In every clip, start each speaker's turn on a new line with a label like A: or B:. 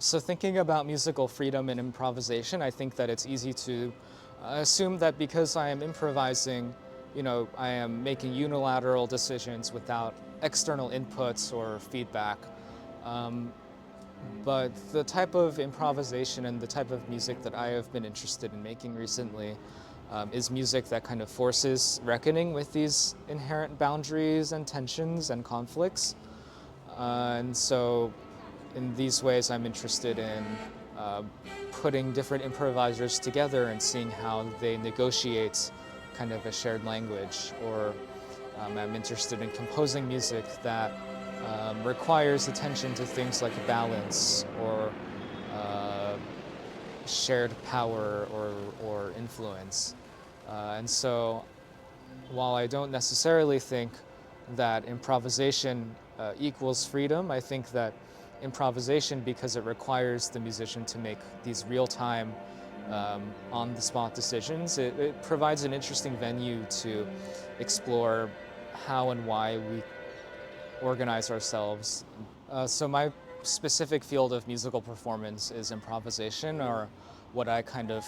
A: So thinking about musical freedom and improvisation, I think that it's easy to assume that because I am improvising, I am making unilateral decisions without external inputs or feedback. Um, but the type of improvisation and the type of music that I have been interested in making recently is music that kind of forces reckoning with these inherent boundaries and tensions and conflicts. And so in these ways, I'm interested in uh, putting different improvisers together and seeing how they negotiate kind of a shared language. Or I'm interested in composing music that requires attention to things like balance or uh, shared power or influence. And so while I don't necessarily think that improvisation equals freedom, I think that improvisation, because it requires the musician to make these real-time, on-the-spot decisions, it provides an interesting venue to explore how and why we organize ourselves. So my specific field of musical performance is improvisation, or what I kind of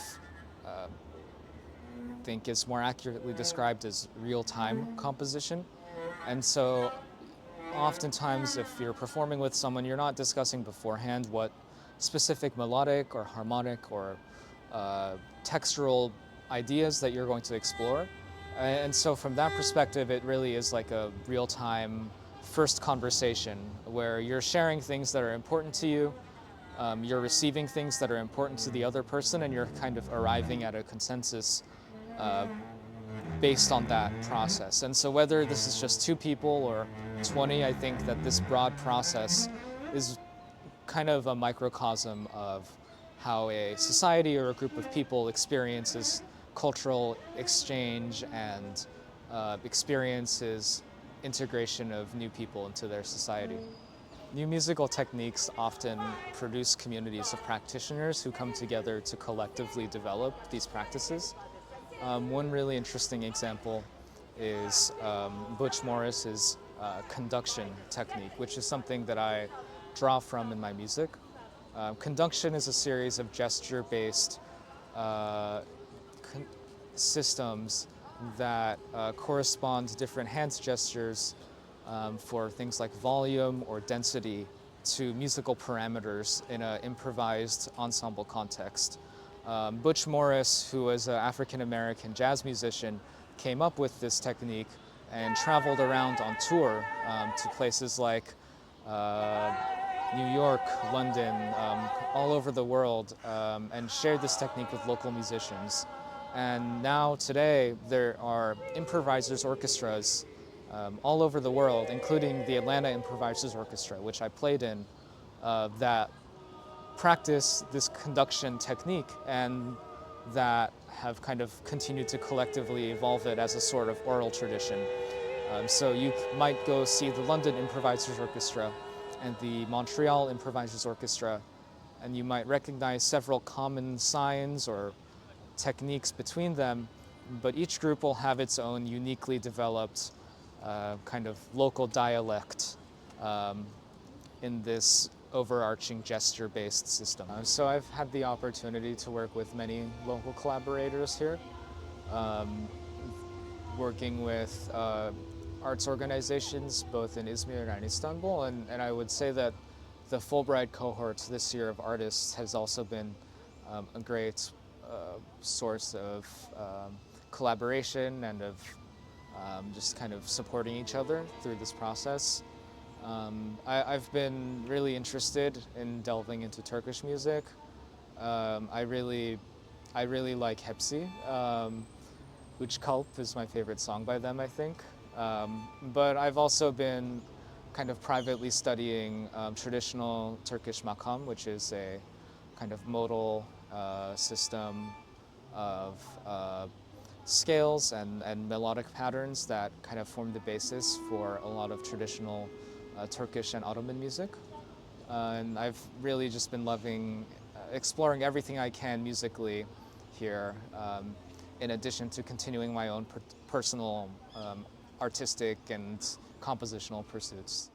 A: uh, think is more accurately described as real-time composition. And so oftentimes if you're performing with someone, you're not discussing beforehand what specific melodic or harmonic or textural ideas that you're going to explore. And so from that perspective, it really is like a real-time first conversation where you're sharing things that are important to you, you're receiving things that are important to the other person, and you're kind of arriving at a consensus uh, based on that process. And so whether this is just two people or 20, I think that this broad process is kind of a microcosm of how a society or a group of people experiences cultural exchange and experiences integration of new people into their society. New musical techniques often produce communities of practitioners who come together to collectively develop these practices. One really interesting example is Butch Morris's conduction technique, which is something that I draw from in my music. Conduction is a series of gesture-based uh, systems that correspond to different hand gestures for things like volume or density to musical parameters in an improvised ensemble context. Butch Morris, who was an African-American jazz musician, came up with this technique and traveled around on tour to places like New York, London, all over the world, and shared this technique with local musicians. And now today there are improvisers orchestras all over the world, including the Atlanta Improvisers Orchestra, which I played in, that practice this conduction technique and that have kind of continued to collectively evolve it as a sort of oral tradition. So you might go see the London Improvisers Orchestra and the Montreal Improvisers Orchestra, and you might recognize several common signs or techniques between them, but each group will have its own uniquely developed kind of local dialect in this overarching gesture-based system. So I've had the opportunity to work with many local collaborators here, working with arts organizations both in Izmir and Istanbul, and I would say that the Fulbright cohort this year of artists has also been a great source of collaboration and of just kind of supporting each other through this process. I've been really interested in delving into Turkish music. I really like Hepsi. Uç Kalp is my favorite song by them, I think. But I've also been kind of privately studying traditional Turkish makam, which is a kind of modal system of scales and melodic patterns that kind of form the basis for a lot of traditional Turkish and Ottoman music. And I've really just been loving exploring everything I can musically here, in addition to continuing my own personal artistic and compositional pursuits.